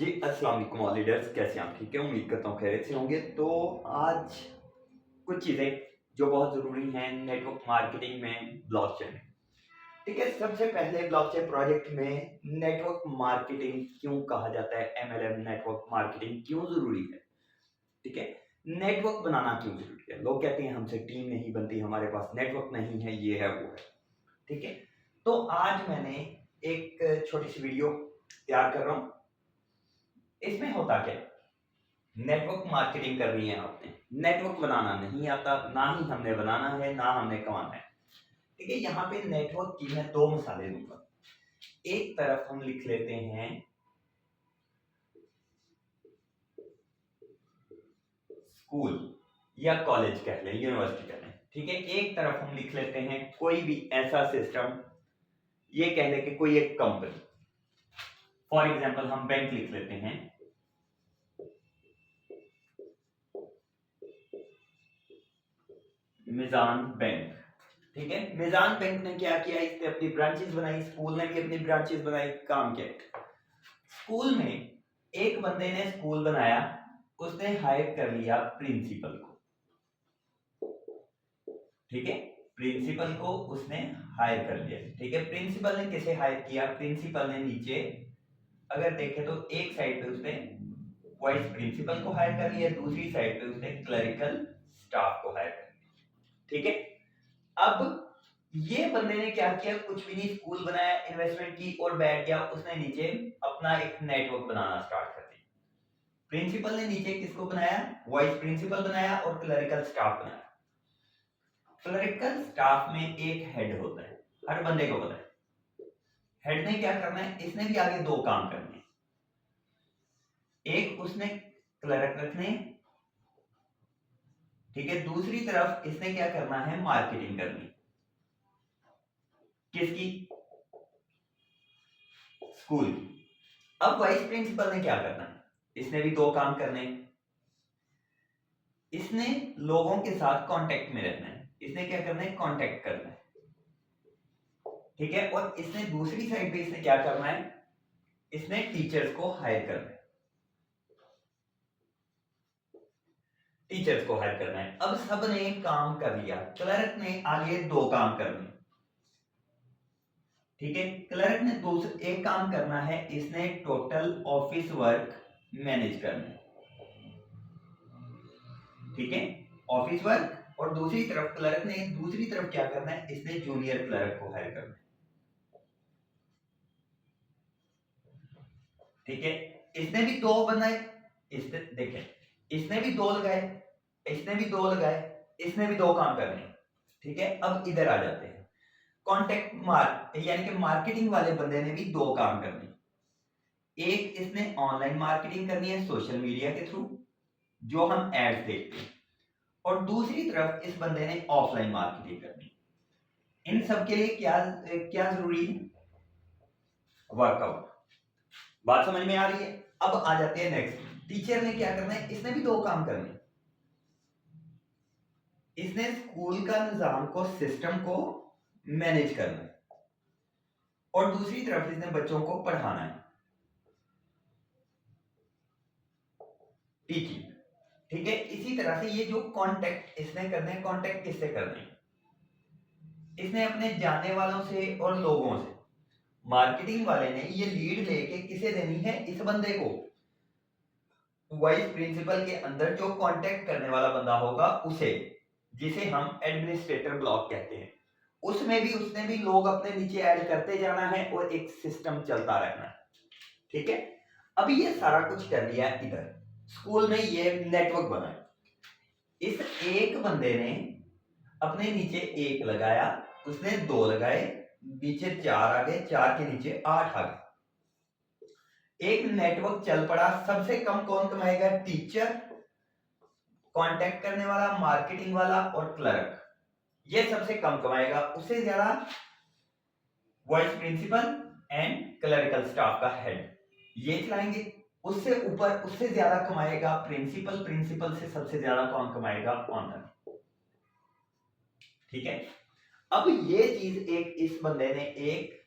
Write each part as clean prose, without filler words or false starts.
जी, अस्सलाम वालेकुम all leaders, कैसे हैं आप? ठीक है, उम्मीद करता हूँ खैरियत से होंगे। तो आज कुछ चीज़ें जो बहुत ज़रूरी हैं नेटवर्क मार्केटिंग में ब्लॉकचेन में। ठीक है, सबसे पहले ब्लॉकचेन प्रोजेक्ट में नेटवर्क मार्केटिंग क्यों कहा जाता है, एमएलएम नेटवर्क मार्केटिंग क्यों ज़रूरी है? ठीक है, नेटवर्क बनाना क्यों ज़रूरी है? लोग कहते हैं हमसे टीम नहीं बनती, हमारे पास नेटवर्क नहीं है, ये है, वो है। ठीक है, तो आज मैंने एक छोटी-सी वीडियो तैयार कर रहा हूँ। इसमें होता क्या है? नेटवर्क मार्केटिंग करनी है आपने, नेटवर्क बनाना नहीं आता, ना ही हमने बनाना है, ना हमने कमाना है। ठीक है, यहाँ पे नेटवर्क की मैं दो मिसालें दूंगा। एक तरफ हम लिख लेते हैं स्कूल या कॉलेज कह लें, यूनिवर्सिटी कह लें। ठीक है, एक तरफ हम लिख लेते हैं कोई भी ऐसा सिस्टम, ये कह लें कि कोई एक कंपनी। फॉर एग्जाम्पल हम बैंक लिख लेते हैं, मिजान बैंक। ठीक है, मिजान बैंक ने क्या किया, इसने अपनी ब्रांचेस बनाई, स्कूल ने भी अपनी ब्रांचेस बनाई, काम किया। स्कूल में एक बंदे ने स्कूल बनाया, उसने हायर कर लिया प्रिंसिपल को। ठीक है, प्रिंसिपल को उसने हायर कर लिया। ठीक है, प्रिंसिपल ने कैसे हायर किया? प्रिंसिपल ने नीचे अगर देखे तो एक साइड पे उसने वाइस प्रिंसिपल को हायर कर लिया, दूसरी साइड पे उसने क्लरिकल स्टाफ को हायर कर लिया। ठीक है, अब ये बंदे ने क्या किया, कुछ भी नहीं, स्कूल बनाया, इन्वेस्टमेंट की और बैठ गया। उसने नीचे अपना एक नेटवर्क बनाना स्टार्ट कर दिया। प्रिंसिपल ने नीचे किसको बनाया? वाइस प्रिंसिपल बनाया और क्लरिकल स्टाफ बनाया। क्लरिकल स्टाफ में एक हेड होता है, हर बंदे को पता है। हेड ने क्या करना है? इसने भी आगे दो काम करने हैं। एक उसने क्लर्क रखने, ठीक है, दूसरी तरफ इसने क्या करना है? मार्केटिंग करनी। किसकी? स्कूल की। अब वाइस प्रिंसिपल ने क्या करना है? इसने भी दो काम करने हैं। इसने लोगों के साथ कांटेक्ट में रहना है। इसने क्या करना है? कांटेक्ट करना है। ठीक है, और इसने दूसरी साइड पे इसने क्या करना है? इसने टीचर्स को हायर करना है। टीचर्स को हायर करना है। अब सबने काम कर लिया, क्लर्क ने आगे दो काम करने। ठीक है, क्लर्क ने एक काम करना है, इसने टोटल ऑफिस वर्क मैनेज करना है। ठीक है, ऑफिस वर्क। और दूसरी तरफ क्लर्क ने दूसरी तरफ क्या करना है? इसने जूनियर क्लर्क को हायर करना है। ठीक है, इसने भी दो बनाए, इसने देखें, इसने भी दो लगाए, इसने भी दो लगाए, इसने भी दो काम करने। ठीक है, अब इधर आ जाते हैं। कॉन्टेक्ट यानी कि मार्केटिंग वाले बंदे ने भी दो काम करने। एक इसने ऑनलाइन मार्केटिंग करनी है सोशल मीडिया के थ्रू, जो हम एड्स देखते हैं, और दूसरी तरफ इस बंदे ने ऑफलाइन मार्केटिंग करनी। इन सब के लिए क्या क्या जरूरी है? वर्कआउट। बात समझ में आ रही है? अब आ जाते हैं नेक्स्ट। टीचर ने क्या करना है? इसने भी दो काम करने। इसने स्कूल का निजाम को, सिस्टम को मैनेज करना है, और दूसरी तरफ इसने बच्चों को पढ़ाना है, टीचिंग। ठीक है, इसी तरह से ये जो कांटेक्ट इसने करने हैं, कांटेक्ट किससे करने हैं? इसने अपने जानने वालों से और लोगों से। मार्केटिंग वाले ने ये लीड लेके किसे देनी है? इस बंदे को, वाइस प्रिंसिपल के अंदर जो कांटेक्ट करने वाला बंदा होगा उसे, जिसे हम एडमिनिस्ट्रेटर ब्लॉक कहते हैं। उसमें भी उसने भी लोग अपने नीचे ऐड करते जाना है और एक सिस्टम चलता रहना है। ठीक है, अभी ये सारा कुछ कर लिया है। इधर स्कूल में ये नेटवर्क बना है। इस एक बंदे ने अपने नीचे एक लगाया, उसने दो लगाए, नीचे चार आ गए, चार के नीचे आठ आ गए। एक नेटवर्क चल पड़ा। सबसे कम कौन कमाएगा? टीचर, कांटेक्ट करने वाला, मार्केटिंग वाला और क्लर्क। ये सबसे कम कमाएगा। उससे ज्यादा vice principal and clerical staff का हेड, ये चलाएंगे। उससे ऊपर उससे ज्यादा कमाएगा प्रिंसिपल, प्रिंसिपल से सबसे ज्यादा कौन कमाएगा? ऑनर। ठीक है, अब ये चीज एक इस बंदे ने एक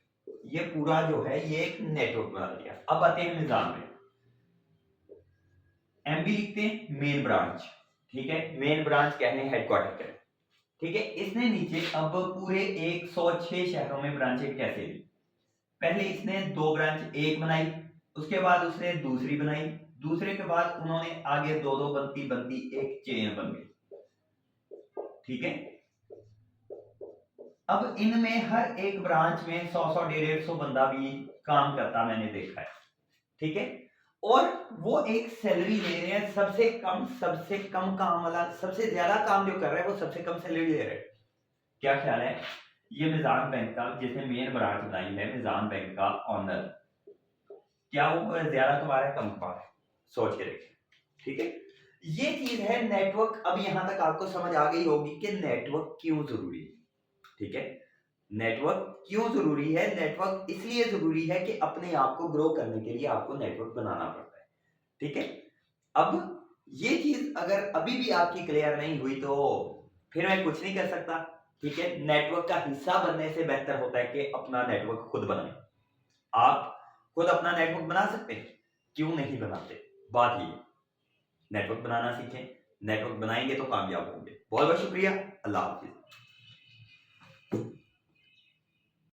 ये पूरा जो है ये एक नेटवर्क बना दिया। अब आते हैं निजाम में। MB लिखते हैं मेन ब्रांच, ठीक है, मेन ब्रांच कहने हेडक्वार्टर, ठीक है। इसने नीचे अब पूरे 106 शहरों में ब्रांचें कैसे ली? पहले इसने 2 ब्रांच, एक बनाई, उसके बाद उसने दूसरी बनाई, दूसरे के बाद उन्होंने आगे 2-2 बनती बनती एक चेन बन गई, ठीक है। अब इनमें हर एक ब्रांच में 100-100 150 बंदा भी काम करता मैंने देखा है, ठीक है। और वो एक सैलरी ले रहे हैं सबसे कम काम वाला सबसे ज्यादा काम जो कर रहा है वो सबसे कम सैलरी ले रहा है। क्या ख्याल है, ये मिजान बैंक का जिसने मेन ब्रांच बनाई है, मिजान बैंक का ऑनर, क्या वो ज्यादा कमा रहा है कम कमा रहा है? सोच के देखिए, ठीक है। ये चीज है नेटवर्क। अब यहां तक आपको समझ आ गई होगी कि नेटवर्क क्यों जरूरी है, ठीक है। नेटवर्क क्यों जरूरी है? नेटवर्क इसलिए जरूरी है कि अपने आप को ग्रो करने के लिए आपको नेटवर्क बनाना पड़ता है, ठीक है। अब ये चीज अगर अभी भी आपकी क्लियर नहीं हुई तो फिर मैं कुछ नहीं कर सकता, ठीक है। नेटवर्क का हिस्सा बनने से बेहतर होता है कि अपना नेटवर्क खुद बनाएं। आप खुद अपना नेटवर्क बना सकते हैं, क्यों नहीं बनाते? बात ये, नेटवर्क बनाना सीखें, नेटवर्क बनाएंगे तो कामयाब होंगे। बहुत बहुत शुक्रिया, अल्लाह हाफिज।